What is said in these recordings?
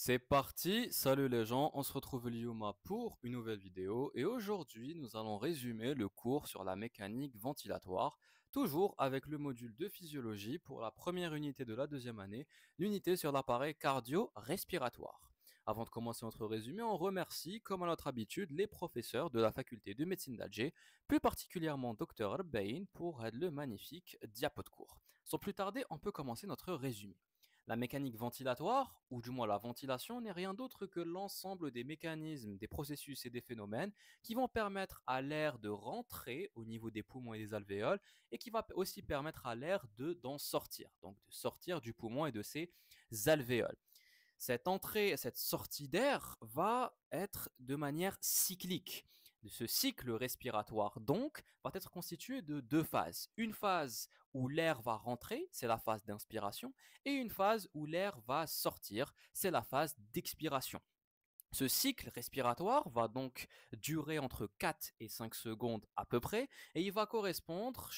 C'est parti, salut les gens, on se retrouve Lyouma pour une nouvelle vidéo et aujourd'hui nous allons résumer le cours sur la mécanique ventilatoire, toujours avec le module de physiologie pour la première unité de la deuxième année, l'unité sur l'appareil cardio-respiratoire. Avant de commencer notre résumé, on remercie, comme à notre habitude, les professeurs de la faculté de médecine d'Alger, plus particulièrement Dr Rabbain pour le magnifique diapo de cours. Sans plus tarder, on peut commencer notre résumé. La mécanique ventilatoire, ou du moins la ventilation, n'est rien d'autre que l'ensemble des mécanismes, des processus et des phénomènes qui vont permettre à l'air de rentrer au niveau des poumons et des alvéoles et qui va aussi permettre à l'air d'en sortir, donc de sortir du poumon et de ses alvéoles. Cette entrée, cette sortie d'air va être de manière cyclique. Ce cycle respiratoire, donc, va être constitué de deux phases. Une phase où l'air va rentrer, c'est la phase d'inspiration, et une phase où l'air va sortir, c'est la phase d'expiration. Ce cycle respiratoire va donc durer entre 4 et 5 secondes à peu près, et il va correspondre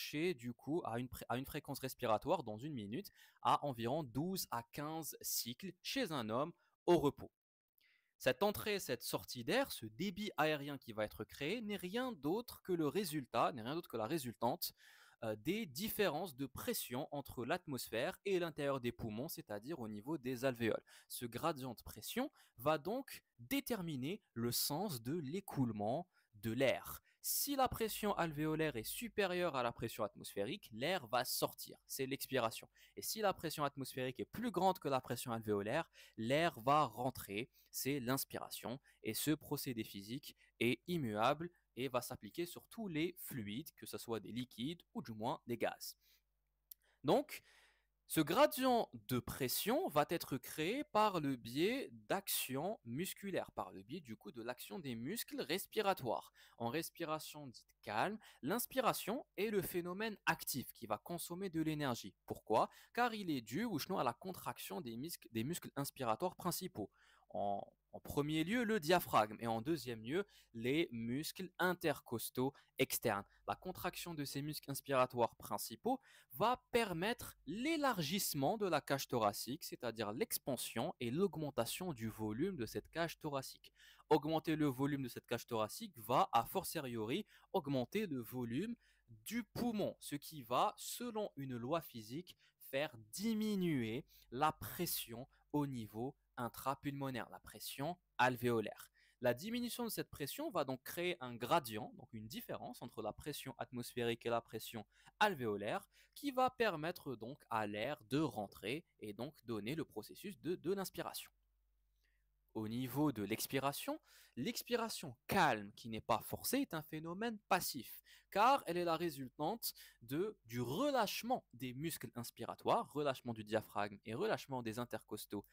à une fréquence respiratoire dans une minute à environ 12 à 15 cycles chez un homme au repos. Cette entrée, cette sortie d'air, ce débit aérien qui va être créé n'est rien d'autre que le résultat, n'est rien d'autre que la résultante des différences de pression entre l'atmosphère et l'intérieur des poumons, c'est-à-dire au niveau des alvéoles. Ce gradient de pression va donc déterminer le sens de l'écoulement de l'air. Si la pression alvéolaire est supérieure à la pression atmosphérique, l'air va sortir, c'est l'expiration. Et si la pression atmosphérique est plus grande que la pression alvéolaire, l'air va rentrer, c'est l'inspiration. Et ce procédé physique est immuable et va s'appliquer sur tous les fluides, que ce soit des liquides ou du moins des gaz. Donc, ce gradient de pression va être créé par le biais d'actions musculaires, par le biais du coup de l'action des muscles respiratoires. En respiration dite calme, l'inspiration est le phénomène actif qui va consommer de l'énergie. Pourquoi? Car il est dû à la contraction des muscles inspiratoires principaux. En premier lieu, le diaphragme et en deuxième lieu, les muscles intercostaux externes. La contraction de ces muscles inspiratoires principaux va permettre l'élargissement de la cage thoracique, c'est-à-dire l'expansion et l'augmentation du volume de cette cage thoracique. Augmenter le volume de cette cage thoracique va, a fortiori, augmenter le volume du poumon, ce qui va, selon une loi physique, faire diminuer la pression au niveau intrapulmonaire, la pression alvéolaire. La diminution de cette pression va donc créer un gradient, donc une différence entre la pression atmosphérique et la pression alvéolaire, qui va permettre donc à l'air de rentrer et donc donner le processus de l'inspiration. Au niveau de l'expiration calme qui n'est pas forcée est un phénomène passif, car elle est la résultante du relâchement des muscles inspiratoires, relâchement du diaphragme et relâchement des intercostaux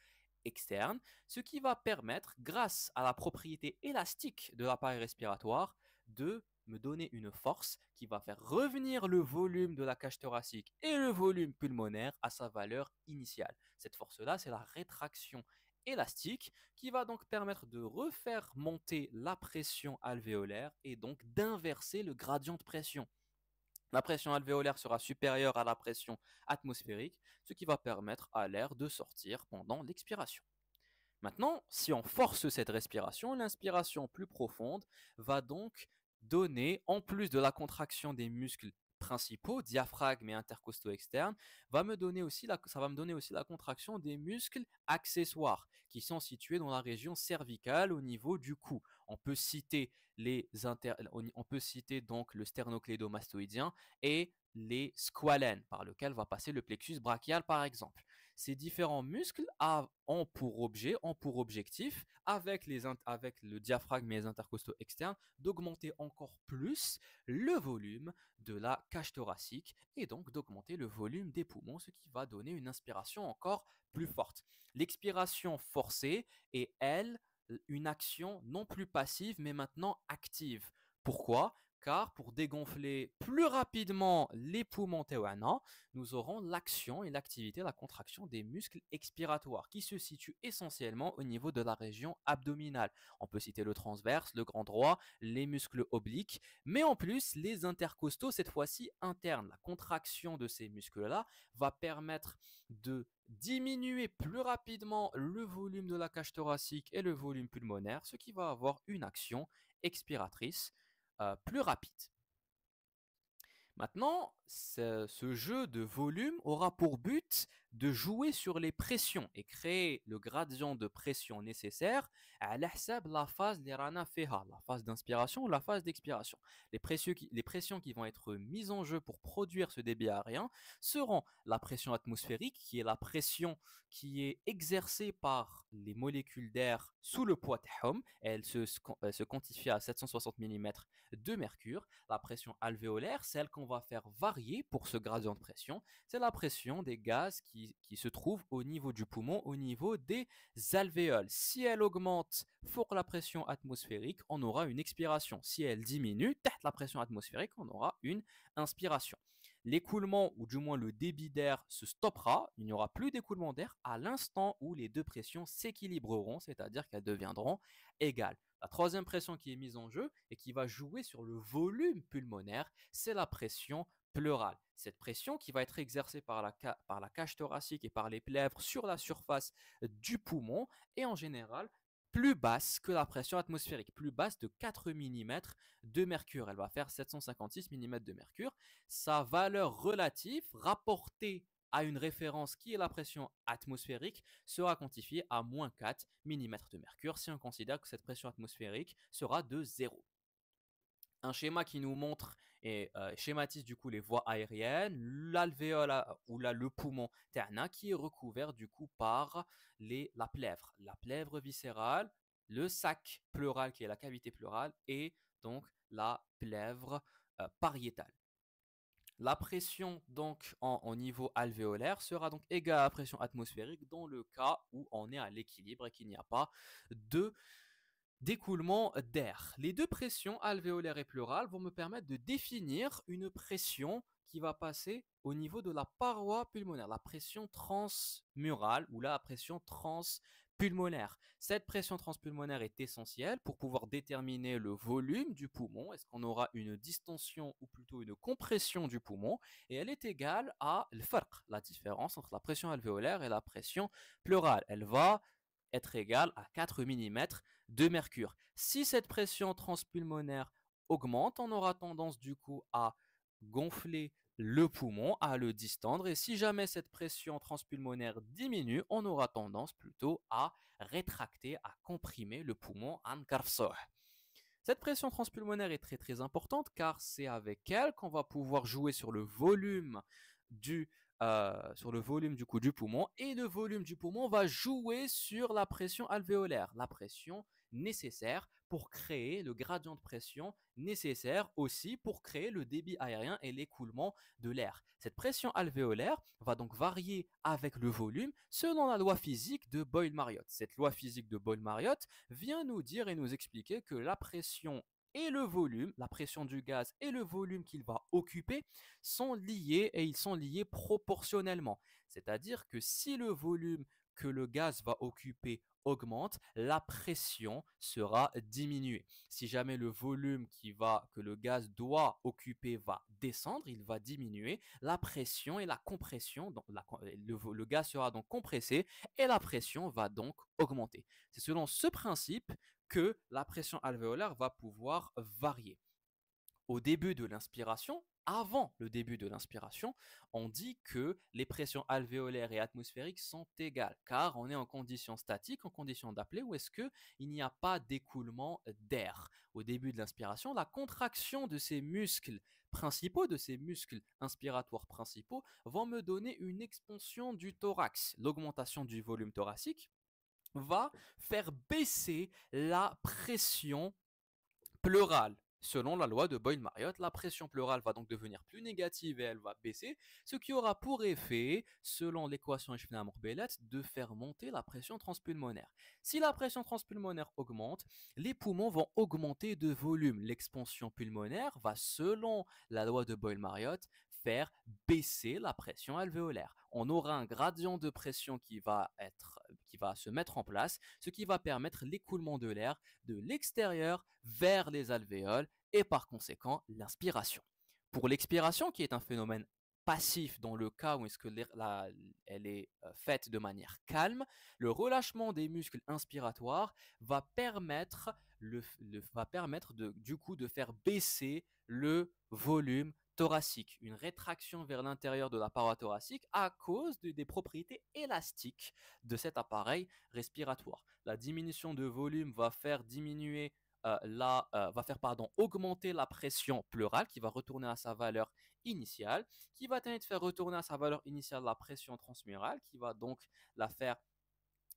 externes, ce qui va permettre, grâce à la propriété élastique de l'appareil respiratoire, de me donner une force qui va faire revenir le volume de la cage thoracique et le volume pulmonaire à sa valeur initiale. Cette force-là, c'est la rétraction élastique qui va donc permettre de refaire monter la pression alvéolaire et donc d'inverser le gradient de pression. La pression alvéolaire sera supérieure à la pression atmosphérique, ce qui va permettre à l'air de sortir pendant l'expiration. Maintenant, si on force cette respiration, l'inspiration plus profonde va donc donner, en plus de la contraction des muscles principaux, diaphragme et intercostaux externes, ça va me donner aussi la contraction des muscles accessoires qui sont situés dans la région cervicale au niveau du cou. On peut citer donc le sternoclédomastoïdien et les squalènes par lequel va passer le plexus brachial par exemple. Ces différents muscles ont pour objectif, avec le diaphragme et les intercostaux externes, d'augmenter encore plus le volume de la cage thoracique et donc d'augmenter le volume des poumons, ce qui va donner une inspiration encore plus forte. L'expiration forcée est, elle, une action non plus passive, mais maintenant active. Pourquoi? car pour dégonfler plus rapidement les poumons تاعنا, nous aurons l'action et l'activité, la contraction des muscles expiratoires qui se situent essentiellement au niveau de la région abdominale. On peut citer le transverse, le grand droit, les muscles obliques, mais en plus les intercostaux, cette fois-ci internes. La contraction de ces muscles-là va permettre de diminuer plus rapidement le volume de la cage thoracique et le volume pulmonaire, ce qui va avoir une action expiratrice plus rapide. Maintenant, ce jeu de volume aura pour but de jouer sur les pressions et créer le gradient de pression nécessaire à la phase la phase d'inspiration ou la phase d'expiration. Les pressions qui vont être mises en jeu pour produire ce débit aérien seront la pression atmosphérique, qui est la pression qui est exercée par les molécules d'air sous le poids de Hom. Elle se quantifie à 760 mm de mercure. La pression alvéolaire, celle qu'on va faire varier pour ce gradient de pression, c'est la pression des gaz qui se trouvent au niveau du poumon, au niveau des alvéoles. Si elle augmente pour la pression atmosphérique, on aura une expiration. Si elle diminue, tête la pression atmosphérique, on aura une inspiration. L'écoulement, ou du moins le débit d'air, se stoppera. Il n'y aura plus d'écoulement d'air à l'instant où les deux pressions s'équilibreront, c'est-à-dire qu'elles deviendront égales. La troisième pression qui est mise en jeu et qui va jouer sur le volume pulmonaire, c'est la pression pleurale. Cette pression qui va être exercée par la cage thoracique et par les plèvres sur la surface du poumon est en général plus basse que la pression atmosphérique, plus basse de 4 mm de mercure. Elle va faire 756 mm de mercure. Sa valeur relative rapportée à une référence qui est la pression atmosphérique sera quantifiée à moins 4 mm de mercure si on considère que cette pression atmosphérique sera de 0. Un schéma qui nous montre et schématise du coup les voies aériennes, l'alvéole ou là le poumon terna qui est recouvert du coup par la plèvre viscérale, le sac pleural qui est la cavité pleurale et donc la plèvre pariétale. La pression donc au niveau alvéolaire sera donc égale à la pression atmosphérique dans le cas où on est à l'équilibre et qu'il n'y a pas de d'écoulement d'air. Les deux pressions alvéolaire et pleurale vont me permettre de définir une pression qui va passer au niveau de la paroi pulmonaire, la pression transmurale ou la pression transpulmonaire. Cette pression transpulmonaire est essentielle pour pouvoir déterminer le volume du poumon. Est-ce qu'on aura une distension ou plutôt une compression du poumon? Et elle est égale à la différence entre la pression alvéolaire et la pression pleurale. Elle va être égale à 4 mm de mercure. Si cette pression transpulmonaire augmente, on aura tendance du coup à gonfler le poumon, à le distendre. Et si jamais cette pression transpulmonaire diminue, on aura tendance plutôt à rétracter, à comprimer le poumon. Cette pression transpulmonaire est très très importante car c'est avec elle qu'on va pouvoir jouer sur le volume du coup du poumon, et le volume du poumon va jouer sur la pression alvéolaire, la pression nécessaire pour créer le gradient de pression nécessaire aussi pour créer le débit aérien et l'écoulement de l'air. Cette pression alvéolaire va donc varier avec le volume selon la loi physique de Boyle-Mariotte. Cette loi physique de Boyle-Mariotte vient nous dire et nous expliquer que la pression et le volume, la pression du gaz et le volume qu'il va occuper sont liés et ils sont liés proportionnellement. C'est-à-dire que si le volume que le gaz va occuper augmente, la pression sera diminuée. Si jamais le volume que le gaz doit occuper va descendre, il va diminuer, la pression et la compression, donc le gaz sera donc compressé et la pression va donc augmenter. C'est selon ce principe que la pression alvéolaire va pouvoir varier. Au début de l'inspiration, avant le début de l'inspiration, on dit que les pressions alvéolaires et atmosphériques sont égales, car on est en condition statique, en condition d'appelée, où est-ce qu'il n'y a pas d'écoulement d'air. Au début de l'inspiration, la contraction de ces muscles principaux, de ces muscles inspiratoires principaux, vont me donner une expansion du thorax. L'augmentation du volume thoracique va faire baisser la pression pleurale. Selon la loi de Boyle-Mariotte, la pression pleurale va donc devenir plus négative et elle va baisser, ce qui aura pour effet, selon l'équation Eichmann-Amour-Bellet, de faire monter la pression transpulmonaire. Si la pression transpulmonaire augmente, les poumons vont augmenter de volume. L'expansion pulmonaire va, selon la loi de Boyle-Mariotte, faire baisser la pression alvéolaire. On aura un gradient de pression qui va se mettre en place, ce qui va permettre l'écoulement de l'air de l'extérieur vers les alvéoles et par conséquent l'inspiration. Pour l'expiration, qui est un phénomène passif dans le cas où est-ce que elle est faite de manière calme, le relâchement des muscles inspiratoires va permettre, du coup de faire baisser le volume thoracique, une rétraction vers l'intérieur de la paroi thoracique à cause des propriétés élastiques de cet appareil respiratoire. La diminution de volume va faire diminuer augmenter la pression pleurale qui va retourner à sa valeur initiale, qui va faire retourner à sa valeur initiale la pression transmurale, qui va donc la faire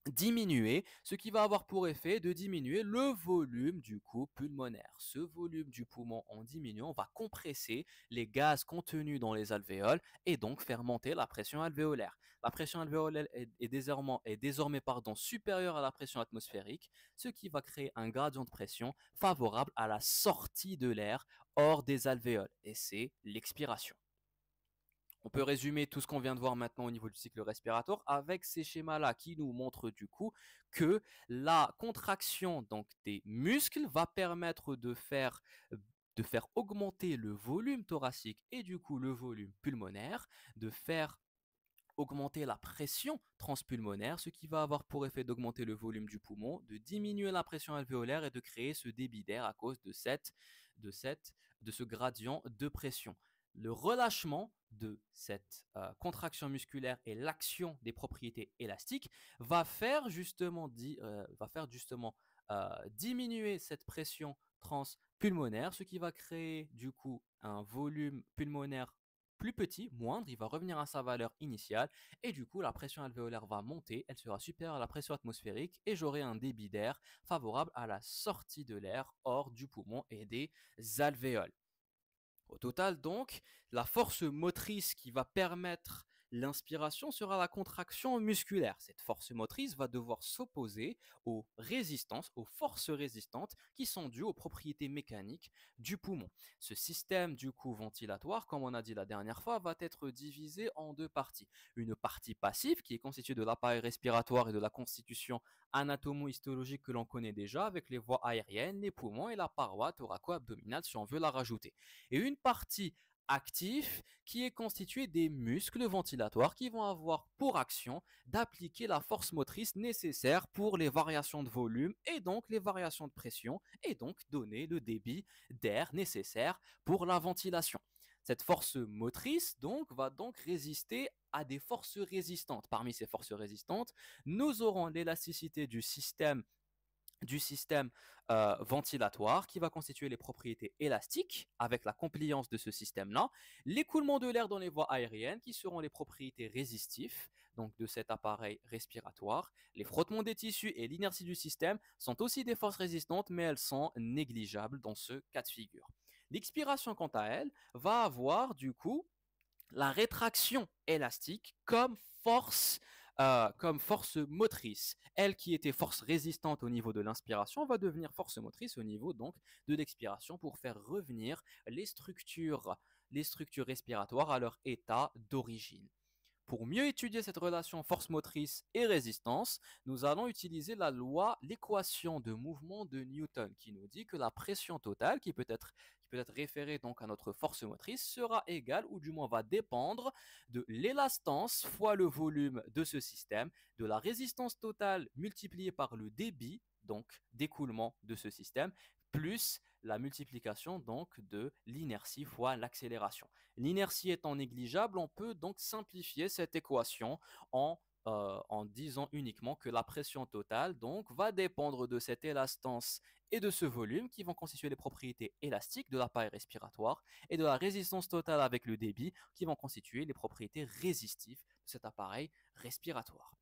diminuer, ce qui va avoir pour effet de diminuer le volume du coup pulmonaire. Ce volume du poumon en diminuant va compresser les gaz contenus dans les alvéoles et donc faire monter la pression alvéolaire. La pression alvéolaire est désormais supérieure à la pression atmosphérique, ce qui va créer un gradient de pression favorable à la sortie de l'air hors des alvéoles, et c'est l'expiration. On peut résumer tout ce qu'on vient de voir maintenant au niveau du cycle respiratoire avec ces schémas-là qui nous montrent du coup que la contraction donc des muscles va permettre de faire augmenter le volume thoracique et du coup le volume pulmonaire, de faire augmenter la pression transpulmonaire, ce qui va avoir pour effet d'augmenter le volume du poumon, de diminuer la pression alvéolaire et de créer ce débit d'air à cause de, cette, de ce gradient de pression. Le relâchement de cette contraction musculaire et l'action des propriétés élastiques va faire justement, diminuer cette pression transpulmonaire, ce qui va créer du coup un volume pulmonaire plus petit, moindre, il va revenir à sa valeur initiale et du coup la pression alvéolaire va monter, elle sera supérieure à la pression atmosphérique et j'aurai un débit d'air favorable à la sortie de l'air hors du poumon et des alvéoles. Au total, donc, la force motrice qui va permettre l'inspiration sera la contraction musculaire. Cette force motrice va devoir s'opposer aux résistances, aux forces résistantes qui sont dues aux propriétés mécaniques du poumon. Ce système du coup ventilatoire, comme on a dit la dernière fois, va être divisé en deux parties. Une partie passive qui est constituée de l'appareil respiratoire et de la constitution anatomo-histologique que l'on connaît déjà avec les voies aériennes, les poumons et la paroi thoraco-abdominale si on veut la rajouter, et une partie active qui est constituée des muscles ventilatoires qui vont avoir pour action d'appliquer la force motrice nécessaire pour les variations de volume et donc les variations de pression et donc donner le débit d'air nécessaire pour la ventilation. Cette force motrice donc va donc résister à des forces résistantes. Parmi ces forces résistantes, nous aurons l'élasticité du système ventilatoire qui va constituer les propriétés élastiques avec la compliance de ce système-là, l'écoulement de l'air dans les voies aériennes qui seront les propriétés résistives donc de cet appareil respiratoire. Les frottements des tissus et l'inertie du système sont aussi des forces résistantes, mais elles sont négligeables dans ce cas de figure. L'expiration, quant à elle, va avoir du coup la rétraction élastique comme force motrice. Elle qui était force résistante au niveau de l'inspiration va devenir force motrice au niveau donc de l'expiration pour faire revenir les structures respiratoires à leur état d'origine. Pour mieux étudier cette relation force motrice et résistance, nous allons utiliser l'équation de mouvement de Newton qui nous dit que la pression totale, qui peut être référée donc à notre force motrice, sera égale ou du moins va dépendre de l'élastance fois le volume de ce système, de la résistance totale multipliée par le débit donc d'écoulement de ce système, plus la multiplication donc de l'inertie fois l'accélération. L'inertie étant négligeable, on peut donc simplifier cette équation en disant uniquement que la pression totale donc, va dépendre de cette élastance et de ce volume qui vont constituer les propriétés élastiques de l'appareil respiratoire et de la résistance totale avec le débit qui vont constituer les propriétés résistives de cet appareil respiratoire.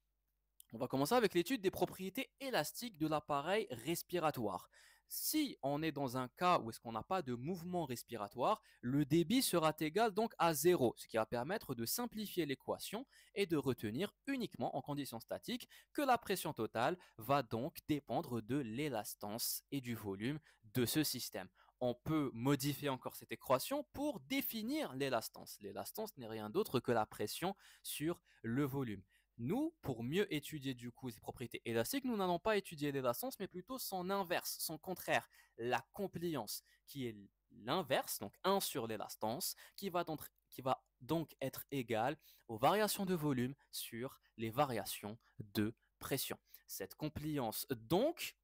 On va commencer avec l'étude des propriétés élastiques de l'appareil respiratoire. Si on est dans un cas où est-ce qu'on n'a pas de mouvement respiratoire, le débit sera égal donc à zéro, ce qui va permettre de simplifier l'équation et de retenir uniquement en conditions statiques que la pression totale va donc dépendre de l'élastance et du volume de ce système. On peut modifier encore cette équation pour définir l'élastance. L'élastance n'est rien d'autre que la pression sur le volume. Nous, pour mieux étudier du coup ces propriétés élastiques, nous n'allons pas étudier l'élastance, mais plutôt son inverse, son contraire, la compliance, qui est l'inverse, donc 1 sur l'élastance, qui va donc être égal aux variations de volume sur les variations de pression. Cette compliance, donc,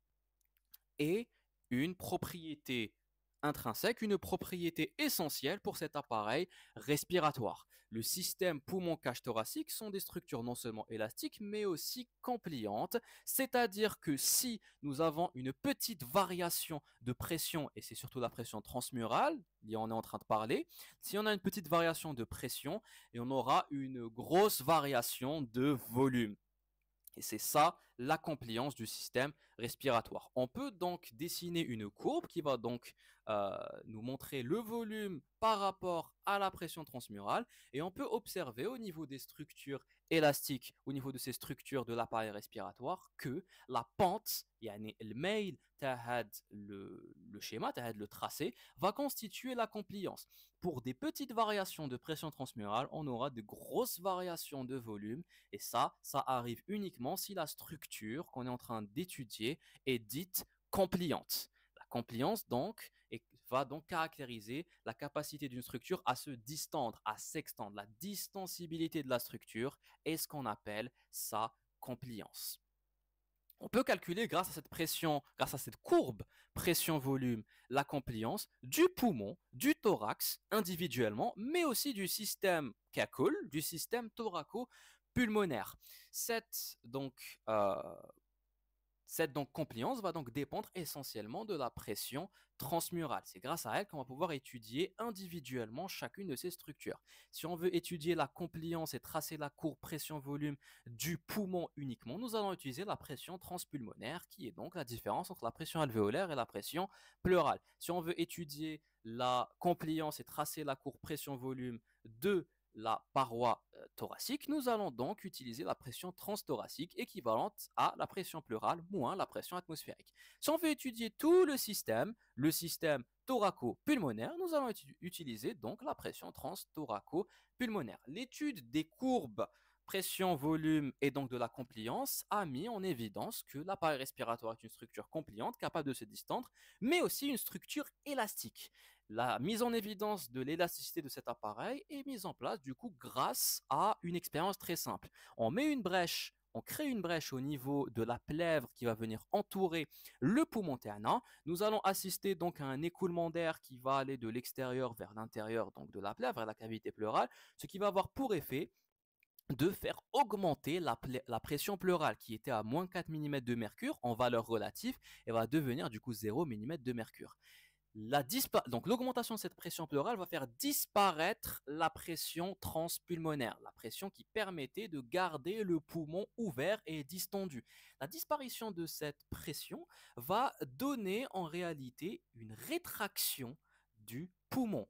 est une propriété intrinsèque, une propriété essentielle pour cet appareil respiratoire. Le système poumon-cage thoracique sont des structures non seulement élastiques, mais aussi compliantes, c'est-à-dire que si nous avons une petite variation de pression, et c'est surtout la pression transmurale, on est en train de parler, si on a une petite variation de pression, et on aura une grosse variation de volume. Et c'est ça la compliance du système respiratoire. On peut donc dessiner une courbe qui va donc nous montrer le volume par rapport à la pression transmurale et on peut observer au niveau des structures élastiques, au niveau de ces structures de l'appareil respiratoire, que la pente, yani le mail, le schéma, le tracé, va constituer la compliance. Pour des petites variations de pression transmurale, on aura de grosses variations de volume et ça arrive uniquement si la structure qu'on est en train d'étudier est dite compliante. La compliance, donc, va donc caractériser la capacité d'une structure à se distendre, à s'extendre. La distensibilité de la structure est ce qu'on appelle sa compliance. On peut calculer grâce à cette pression, grâce à cette courbe pression-volume, la compliance du poumon, du thorax individuellement, mais aussi du système CACOL, du système thoraco-pulmonaire. Cette donc cette donc compliance va donc dépendre essentiellement de la pression transmurale. C'est grâce à elle qu'on va pouvoir étudier individuellement chacune de ces structures. Si on veut étudier la compliance et tracer la courbe pression-volume du poumon uniquement, nous allons utiliser la pression transpulmonaire, qui est donc la différence entre la pression alvéolaire et la pression pleurale. Si on veut étudier la compliance et tracer la courbe pression-volume de la paroi thoracique, nous allons donc utiliser la pression transthoracique équivalente à la pression pleurale moins la pression atmosphérique. Si on veut étudier tout le système thoraco-pulmonaire, nous allons utiliser donc la pression transthoraco-pulmonaire. L'étude des courbes pression, volume et donc de la compliance a mis en évidence que l'appareil respiratoire est une structure compliante capable de se distendre, mais aussi une structure élastique. La mise en évidence de l'élasticité de cet appareil est mise en place du coup grâce à une expérience très simple. On crée une brèche au niveau de la plèvre qui va venir entourer le poumon ternant. Nous allons assister donc à un écoulement d'air qui va aller de l'extérieur vers l'intérieur donc de la plèvre, vers la cavité pleurale, ce qui va avoir pour effet de faire augmenter la pression pleurale qui était à moins 4 mm de mercure en valeur relative et va devenir du coup 0 mm de mercure. Donc l'augmentation de cette pression pleurale va faire disparaître la pression transpulmonaire, la pression qui permettait de garder le poumon ouvert et distendu. La disparition de cette pression va donner en réalité une rétraction du poumon,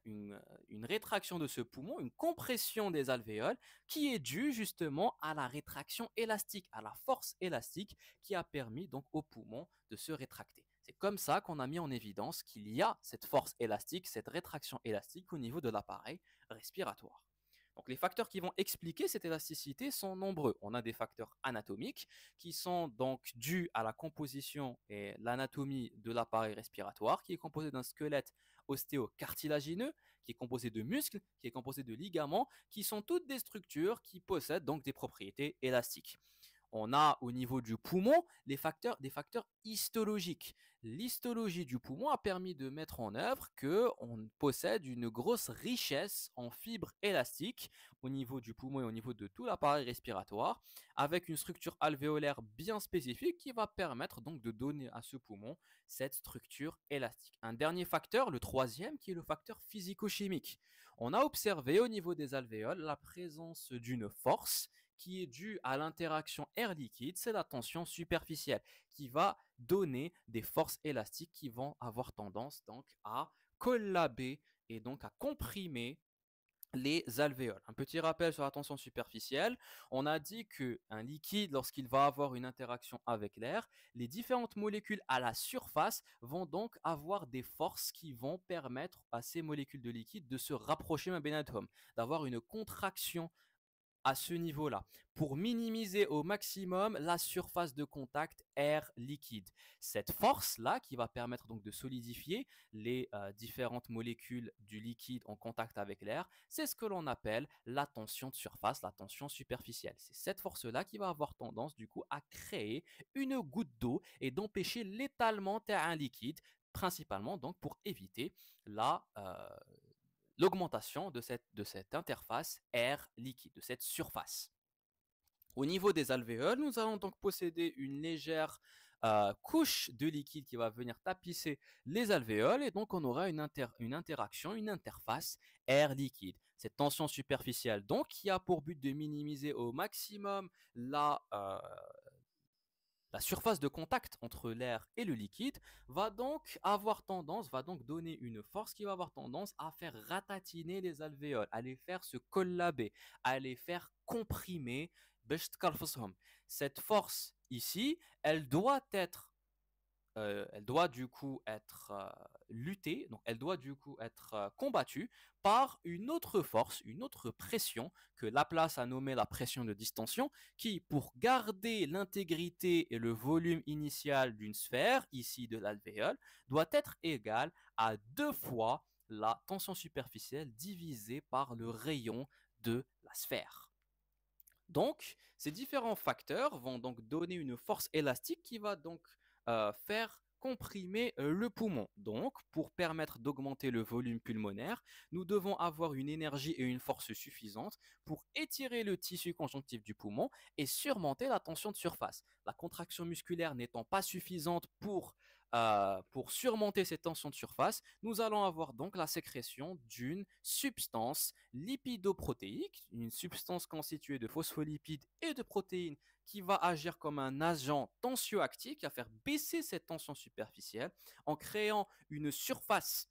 une rétraction de ce poumon, une compression des alvéoles qui est due justement à la rétraction élastique, à la force élastique qui a permis donc au poumon de se rétracter. C'est comme ça qu'on a mis en évidence qu'il y a cette force élastique, cette rétraction élastique au niveau de l'appareil respiratoire. Donc les facteurs qui vont expliquer cette élasticité sont nombreux. On a des facteurs anatomiques qui sont donc dus à la composition et l'anatomie de l'appareil respiratoire qui est composé d'un squelette ostéocartilagineux, qui est composé de muscles, qui est composé de ligaments, qui sont toutes des structures qui possèdent donc des propriétés élastiques. On a au niveau du poumon des facteurs histologiques. L'histologie du poumon a permis de mettre en œuvre qu'on possède une grosse richesse en fibres élastiques au niveau du poumon et au niveau de tout l'appareil respiratoire, avec une structure alvéolaire bien spécifique qui va permettre donc de donner à ce poumon cette structure élastique. Un dernier facteur, le troisième, qui est le facteur physico-chimique. On a observé au niveau des alvéoles la présence d'une force qui est due à l'interaction air-liquide, c'est la tension superficielle qui va donner des forces élastiques qui vont avoir tendance donc à collaber et donc à comprimer les alvéoles. Un petit rappel sur la tension superficielle. On a dit qu'un liquide, lorsqu'il va avoir une interaction avec l'air, les différentes molécules à la surface vont donc avoir des forces qui vont permettre à ces molécules de liquide de se rapprocher d'un bénatome, d'avoir une contraction à ce niveau-là pour minimiser au maximum la surface de contact air liquide. Cette force-là qui va permettre donc de solidifier les différentes molécules du liquide en contact avec l'air, c'est ce que l'on appelle la tension de surface, la tension superficielle. C'est cette force-là qui va avoir tendance du coup à créer une goutte d'eau et d'empêcher l'étalement d'un liquide, principalement donc pour éviter l'augmentation de cette interface air-liquide, de cette surface. Au niveau des alvéoles, nous allons donc posséder une légère couche de liquide qui va venir tapisser les alvéoles et donc on aura une interaction, une interface air-liquide. Cette tension superficielle donc qui a pour but de minimiser au maximum la surface de contact entre l'air et le liquide va donc donner une force qui va avoir tendance à faire ratatiner les alvéoles, à les faire se collaber, à les faire comprimer. Cette force ici, elle doit du coup être luttée, donc elle doit du coup être combattue par une autre force, une autre pression que Laplace a nommée la pression de distension, qui, pour garder l'intégrité et le volume initial d'une sphère, ici de l'alvéole, doit être égale à 2 fois la tension superficielle divisée par le rayon de la sphère. Donc, ces différents facteurs vont donc donner une force élastique qui va donc faire comprimer le poumon. Donc, pour permettre d'augmenter le volume pulmonaire, nous devons avoir une énergie et une force suffisantes pour étirer le tissu conjonctif du poumon et surmonter la tension de surface. La contraction musculaire n'étant pas suffisante pour surmonter cette tension de surface, nous allons avoir donc la sécrétion d'une substance lipidoprotéique, une substance constituée de phospholipides et de protéines qui va agir comme un agent tensioactif, qui va faire baisser cette tension superficielle en créant une surface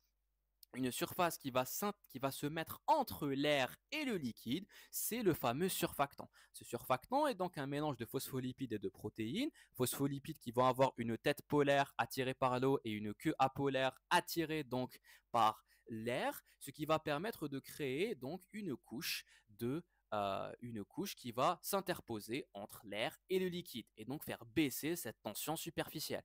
qui va se mettre entre l'air et le liquide, c'est le fameux surfactant. Ce surfactant est donc un mélange de phospholipides et de protéines, phospholipides qui vont avoir une tête polaire attirée par l'eau et une queue apolaire attirée donc par l'air, ce qui va permettre de créer donc une couche qui va s'interposer entre l'air et le liquide et donc faire baisser cette tension superficielle.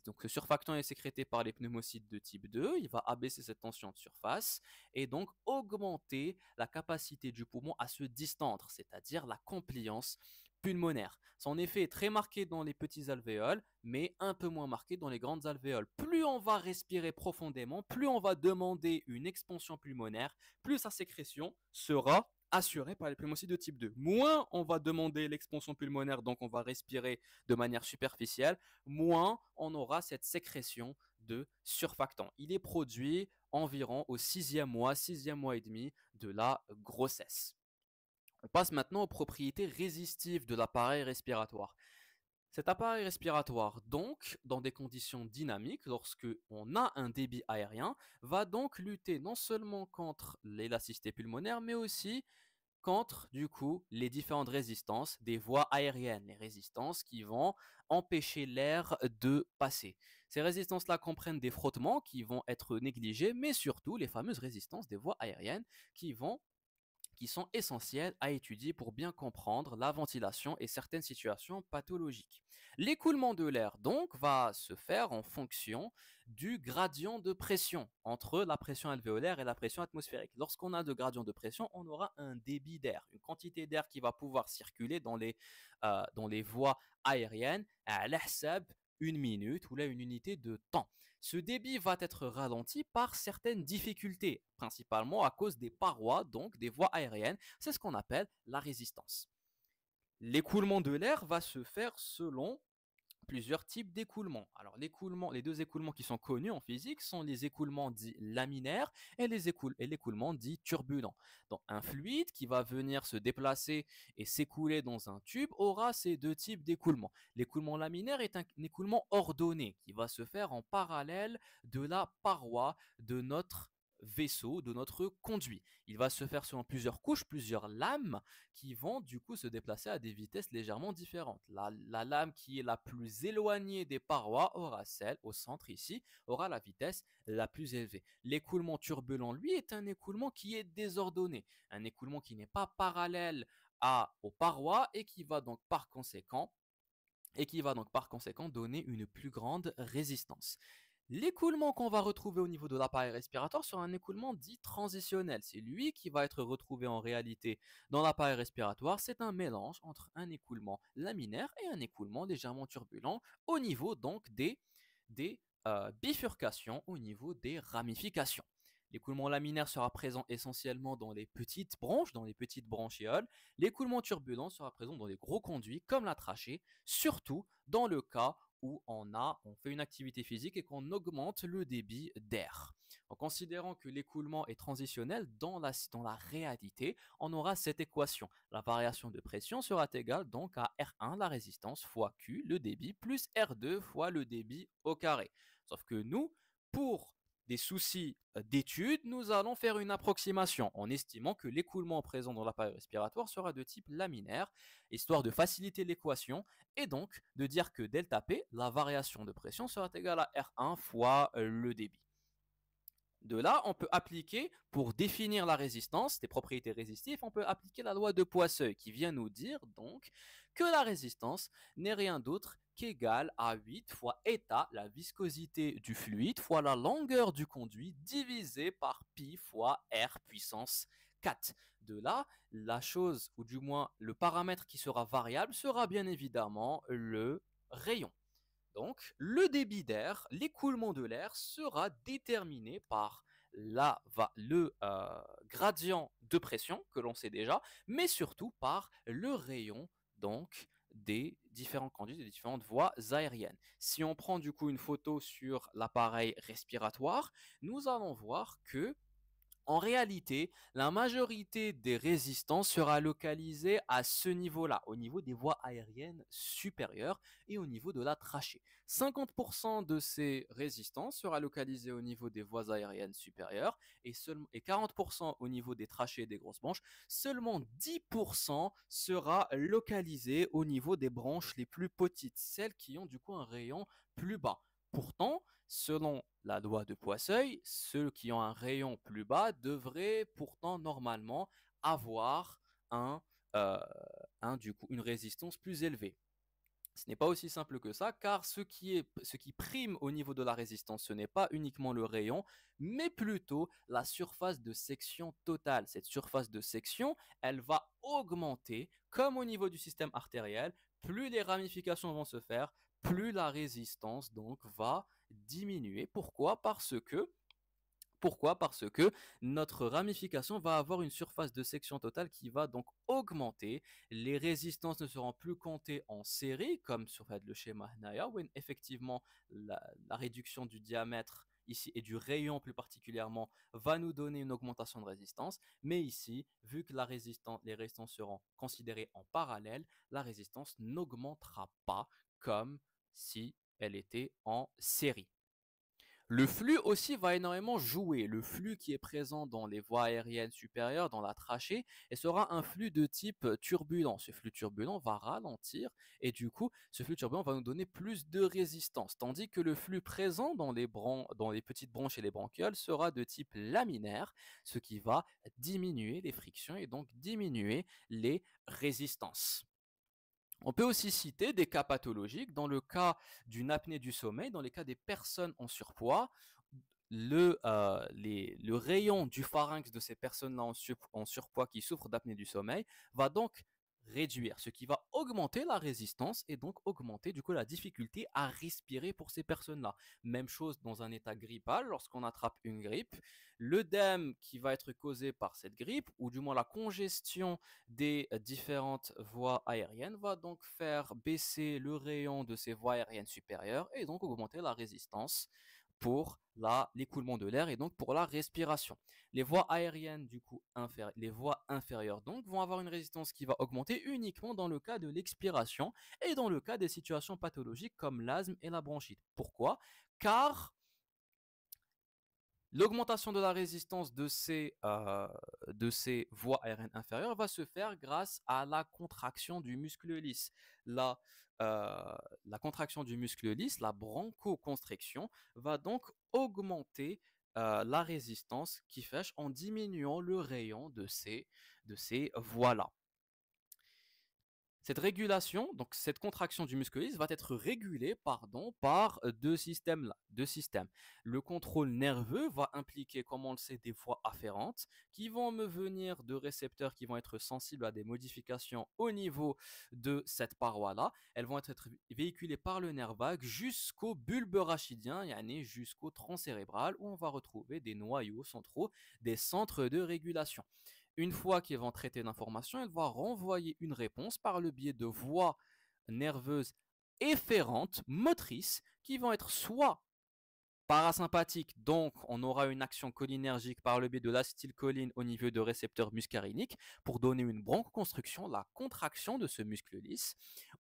Donc le surfactant est sécrété par les pneumocytes de type 2, il va abaisser cette tension de surface et donc augmenter la capacité du poumon à se distendre, c'est-à-dire la compliance pulmonaire. Son effet est très marqué dans les petits alvéoles, mais un peu moins marqué dans les grandes alvéoles. Plus on va respirer profondément, plus on va demander une expansion pulmonaire, plus sa sécrétion sera assurée par les pneumocytes de type 2. Moins on va demander l'expansion pulmonaire, donc on va respirer de manière superficielle, moins on aura cette sécrétion de surfactant. Il est produit environ au 6e mois et demi de la grossesse. On passe maintenant aux propriétés résistives de l'appareil respiratoire. Cet appareil respiratoire, donc, dans des conditions dynamiques, lorsque on a un débit aérien, va donc lutter non seulement contre l'élasticité pulmonaire, mais aussi contre, du coup, les différentes résistances des voies aériennes, les résistances qui vont empêcher l'air de passer. Ces résistances-là comprennent des frottements qui vont être négligés, mais surtout les fameuses résistances des voies aériennes qui sont essentielles à étudier pour bien comprendre la ventilation et certaines situations pathologiques. L'écoulement de l'air, donc, va se faire en fonction du gradient de pression entre la pression alvéolaire et la pression atmosphérique. Lorsqu'on a de gradient de pression, on aura un débit d'air, une quantité d'air qui va pouvoir circuler dans les voies aériennes à l'ahsab une minute ou là une unité de temps. Ce débit va être ralenti par certaines difficultés, principalement à cause des parois, donc des voies aériennes. C'est ce qu'on appelle la résistance. L'écoulement de l'air va se faire selon plusieurs types d'écoulements. Alors, les deux écoulements qui sont connus en physique sont les écoulements dits laminaires et l'écoulement dit turbulent. Donc, un fluide qui va venir se déplacer et s'écouler dans un tube aura ces deux types d'écoulement. L'écoulement laminaire est un écoulement ordonné qui va se faire en parallèle de la paroi de notre vaisseau, de notre conduit. Il va se faire selon plusieurs couches, plusieurs lames qui vont du coup se déplacer à des vitesses légèrement différentes. La lame qui est la plus éloignée des parois aura celle au centre ici, aura la vitesse la plus élevée. L'écoulement turbulent, lui, est un écoulement qui est désordonné, un écoulement qui n'est pas parallèle aux parois et qui va donc par conséquent donner une plus grande résistance. L'écoulement qu'on va retrouver au niveau de l'appareil respiratoire sera un écoulement dit transitionnel. C'est lui qui va être retrouvé en réalité dans l'appareil respiratoire. C'est un mélange entre un écoulement laminaire et un écoulement légèrement turbulent au niveau donc des bifurcations, au niveau des ramifications. L'écoulement laminaire sera présent essentiellement dans les petites bronches, dans les petites bronchioles. L'écoulement turbulent sera présent dans les gros conduits comme la trachée, surtout dans le cas où on fait une activité physique et qu'on augmente le débit d'air. En considérant que l'écoulement est transitionnel, dans la réalité, on aura cette équation. La variation de pression sera égale donc à R1, la résistance, fois Q, le débit, plus R2 fois le débit au carré. Sauf que nous, pour des soucis d'étude, nous allons faire une approximation en estimant que l'écoulement présent dans l'appareil respiratoire sera de type laminaire, histoire de faciliter l'équation et donc de dire que delta P, la variation de pression, sera égale à R1 fois le débit. De là, on peut appliquer, pour définir la résistance, des propriétés résistives, on peut appliquer la loi de Poisseuil qui vient nous dire donc que la résistance n'est rien d'autre qu'égale à 8 fois état, la viscosité du fluide, fois la longueur du conduit, divisé par pi fois R puissance 4. De là, la chose, ou du moins le paramètre qui sera variable, sera bien évidemment le rayon. Donc, le débit d'air, l'écoulement de l'air sera déterminé par le gradient de pression que l'on sait déjà, mais surtout par le rayon donc des différents conduits, des différentes voies aériennes. Si on prend du coup une photo sur l'appareil respiratoire, nous allons voir que en réalité, la majorité des résistances sera localisée à ce niveau-là, au niveau des voies aériennes supérieures et au niveau de la trachée. 50% de ces résistances sera localisée au niveau des voies aériennes supérieures et 40% au niveau des trachées et des grosses branches. Seulement 10% sera localisé au niveau des branches les plus petites, celles qui ont du coup un rayon plus bas. Pourtant, selon la loi de Poisseuil, ceux qui ont un rayon plus bas devraient pourtant normalement avoir un, euh, du coup, une résistance plus élevée. Ce n'est pas aussi simple que ça, car ce qui prime au niveau de la résistance, ce n'est pas uniquement le rayon, mais plutôt la surface de section totale. Cette surface de section, elle va augmenter, comme au niveau du système artériel. Plus les ramifications vont se faire, plus la résistance donc va diminuer. Pourquoi? Parce que notre ramification va avoir une surface de section totale qui va donc augmenter. Les résistances ne seront plus comptées en série, comme sur le schéma Hnaya, où effectivement la réduction du diamètre ici et du rayon plus particulièrement va nous donner une augmentation de résistance. Mais ici, vu que les résistances seront considérées en parallèle, la résistance n'augmentera pas comme si elle était en série. Le flux aussi va énormément jouer. Le flux qui est présent dans les voies aériennes supérieures, dans la trachée, et sera un flux de type turbulent. Ce flux turbulent va ralentir et du coup, ce flux turbulent va nous donner plus de résistance. Tandis que le flux présent dans les petites bronches et les bronchioles sera de type laminaire, ce qui va diminuer les frictions et donc diminuer les résistances. On peut aussi citer des cas pathologiques. Dans le cas d'une apnée du sommeil, dans les cas des personnes en surpoids, le rayon du pharynx de ces personnes-là en surpoids qui souffrent d'apnée du sommeil va donc réduire, ce qui va augmenter la résistance et donc augmenter du coup la difficulté à respirer pour ces personnes-là. Même chose dans un état grippal, lorsqu'on attrape une grippe, l'œdème qui va être causé par cette grippe, ou du moins la congestion des différentes voies aériennes, va donc faire baisser le rayon de ces voies aériennes supérieures et donc augmenter la résistance pour l'écoulement de l'air et donc pour la respiration. Les voies aériennes, du coup, les voies inférieures, donc, vont avoir une résistance qui va augmenter uniquement dans le cas de l'expiration et dans le cas des situations pathologiques comme l'asthme et la bronchite. Pourquoi? Car l'augmentation de la résistance de ces voies aériennes inférieures va se faire grâce à la contraction du muscle lisse. La, euh, la contraction du muscle lisse, la bronchoconstriction, va donc augmenter la résistance qui fâche en diminuant le rayon de ces voies-là. Cette régulation, donc cette contraction du muscle lisse va être régulée par deux systèmes. Le contrôle nerveux va impliquer, comme on le sait, des voies afférentes qui vont me venir de récepteurs qui vont être sensibles à des modifications au niveau de cette paroi-là. Elles vont être véhiculées par le nerf vague jusqu'au bulbe rachidien, yani jusqu'au tronc cérébral, où on va retrouver des noyaux centraux, des centres de régulation. Une fois qu'ils vont traiter l'information, elle va renvoyer une réponse par le biais de voies nerveuses efférentes, motrices, qui vont être soit parasympathiques, donc on aura une action cholinergique par le biais de l'acétylcholine au niveau de récepteurs muscariniques pour donner une bronchoconstriction, la contraction de ce muscle lisse,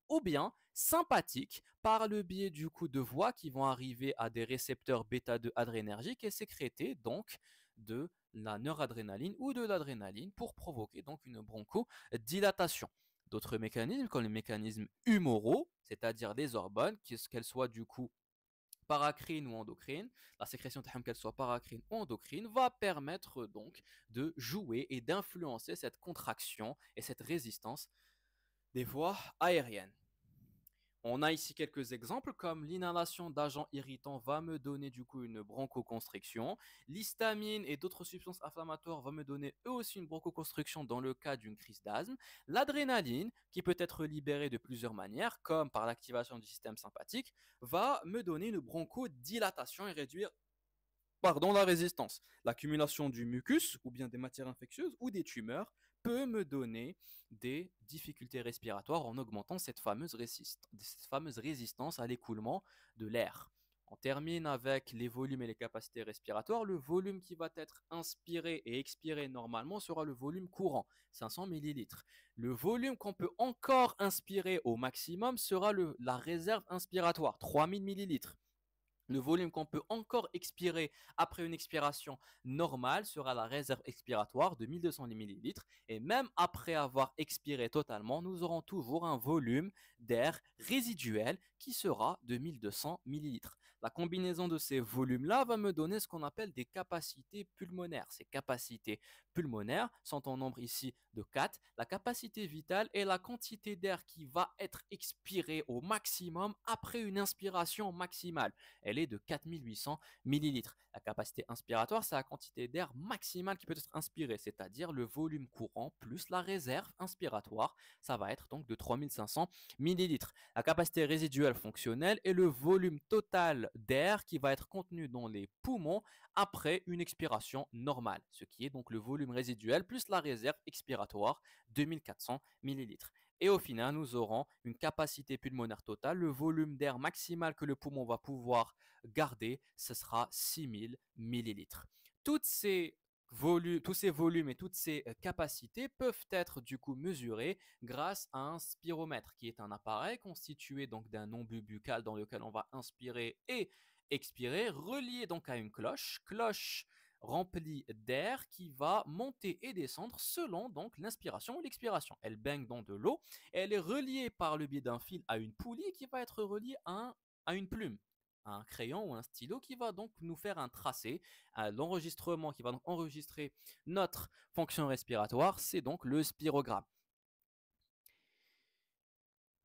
ou bien sympathique par le biais du coup de voies qui vont arriver à des récepteurs bêta-2 adrénergiques et sécréter donc de la noradrénaline ou de l'adrénaline pour provoquer donc une bronchodilatation. D'autres mécanismes comme les mécanismes humoraux, c'est-à-dire des hormones, qu'elles soient du coup paracrine ou endocrine, la sécrétion qu'elle soit paracrine ou endocrine, va permettre donc de jouer et d'influencer cette contraction et cette résistance des voies aériennes. On a ici quelques exemples comme l'inhalation d'agents irritants va me donner du coup une bronchoconstriction. L'histamine et d'autres substances inflammatoires vont me donner eux aussi une bronchoconstriction dans le cas d'une crise d'asthme. L'adrénaline, qui peut être libérée de plusieurs manières, comme par l'activation du système sympathique, va me donner une bronchodilatation et réduire la résistance. L'accumulation du mucus ou bien des matières infectieuses ou des tumeurs peut me donner des difficultés respiratoires en augmentant cette fameuse résistance à l'écoulement de l'air. On termine avec les volumes et les capacités respiratoires. Le volume qui va être inspiré et expiré normalement sera le volume courant, 500 millilitres. Le volume qu'on peut encore inspirer au maximum sera la réserve inspiratoire, 3000 millilitres. Le volume qu'on peut encore expirer après une expiration normale sera la réserve expiratoire de 1200 millilitres. Et même après avoir expiré totalement, nous aurons toujours un volume d'air résiduel qui sera de 1200 millilitres. La combinaison de ces volumes-là va me donner ce qu'on appelle des capacités pulmonaires. Ces capacités pulmonaires sont en nombre ici de 4. La capacité vitale est la quantité d'air qui va être expirée au maximum après une inspiration maximale. Elle est de 4800 millilitres. La capacité inspiratoire, c'est la quantité d'air maximale qui peut être inspirée, c'est-à-dire le volume courant plus la réserve inspiratoire. Ça va être donc de 3500 millilitres. La capacité résiduelle fonctionnelle est le volume total d'air qui va être contenu dans les poumons après une expiration normale, ce qui est donc le volume résiduel plus la réserve expiratoire, 2400 millilitres. Et au final, nous aurons une capacité pulmonaire totale. Le volume d'air maximal que le poumon va pouvoir garder, ce sera 6000 millilitres. Tous ces volumes et toutes ces capacités peuvent être du coup mesurés grâce à un spiromètre, qui est un appareil constitué donc d'un embuis buccal dans lequel on va inspirer et expirer, relié donc à une cloche remplie d'air qui va monter et descendre selon donc l'inspiration ou l'expiration. Elle baigne dans de l'eau et elle est reliée par le biais d'un fil à une poulie qui va être reliée à une plume, à un crayon ou un stylo qui va donc nous faire un tracé. L'enregistrement qui va donc enregistrer notre fonction respiratoire, c'est donc le spirogramme.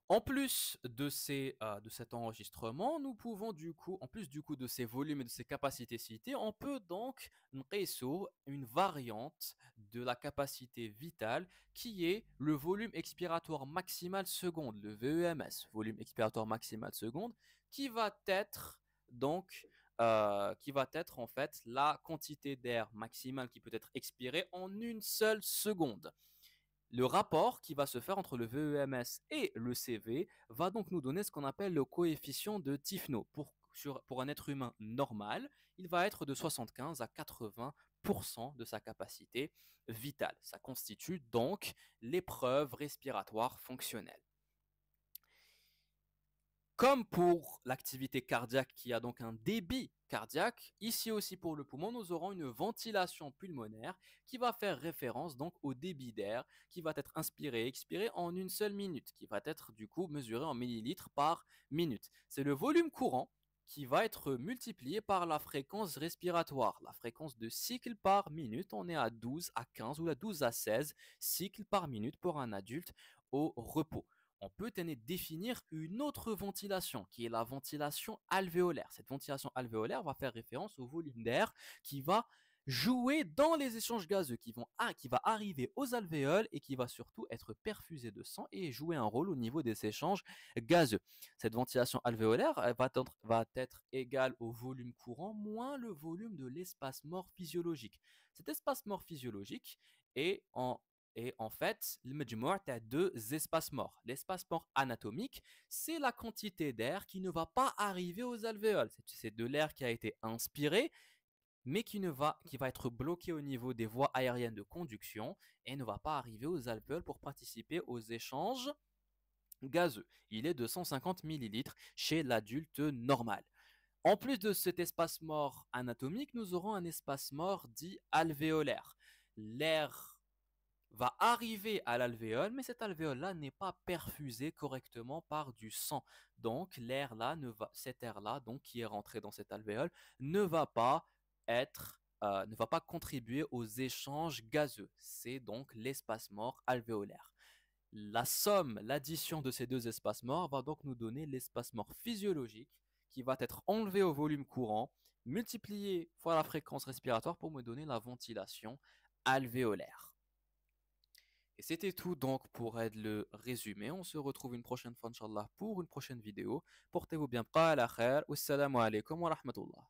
En plus de cet enregistrement, nous pouvons du coup, en plus du coup de ces volumes et de ces capacités citées, on peut donc nqaysu une variante de la capacité vitale qui est le volume expiratoire maximal seconde, le VEMS, volume expiratoire maximal seconde, qui va être donc qui va être en fait la quantité d'air maximale qui peut être expirée en une seule seconde. Le rapport qui va se faire entre le VEMS et le CV va donc nous donner ce qu'on appelle le coefficient de Tifno. Pour un être humain normal, il va être de 75 à 80% de sa capacité vitale. Ça constitue donc l'épreuve respiratoire fonctionnelle. Comme pour l'activité cardiaque qui a donc un débit cardiaque, ici aussi pour le poumon, nous aurons une ventilation pulmonaire qui va faire référence donc au débit d'air qui va être inspiré et expiré en une seule minute, qui va être du coup mesuré en millilitres par minute. C'est le volume courant qui va être multiplié par la fréquence respiratoire, la fréquence de cycles par minute. On est à 12 à 15 ou à 12 à 16 cycles par minute pour un adulte au repos. On peut définir une autre ventilation, qui est la ventilation alvéolaire. Cette ventilation alvéolaire va faire référence au volume d'air qui va jouer dans les échanges gazeux, qui va arriver aux alvéoles et qui va surtout être perfusé de sang et jouer un rôle au niveau des échanges gazeux. Cette ventilation alvéolaire va être égale au volume courant moins le volume de l'espace mort physiologique. Cet espace mort physiologique est en fait, le majmou' a deux espaces morts. L'espace mort anatomique, c'est la quantité d'air qui ne va pas arriver aux alvéoles. C'est de l'air qui a été inspiré, mais qui va être bloqué au niveau des voies aériennes de conduction et ne va pas arriver aux alvéoles pour participer aux échanges gazeux. Il est de 150 millilitres chez l'adulte normal. En plus de cet espace mort anatomique, nous aurons un espace mort dit alvéolaire. L'air va arriver à l'alvéole, mais cet alvéole-là n'est pas perfusé correctement par du sang. Donc cet air-là, donc qui est rentré dans cet alvéole, ne va pas contribuer aux échanges gazeux. C'est donc l'espace mort alvéolaire. La somme, l'addition de ces deux espaces morts va donc nous donner l'espace mort physiologique qui va être enlevé au volume courant, multiplié fois la fréquence respiratoire pour me donner la ventilation alvéolaire. Et c'était tout donc pour être le résumé. On se retrouve une prochaine fois, Inch'Allah, pour une prochaine vidéo. Portez-vous bien. Qala khair. Wassalamu alaikum wa rahmatullah.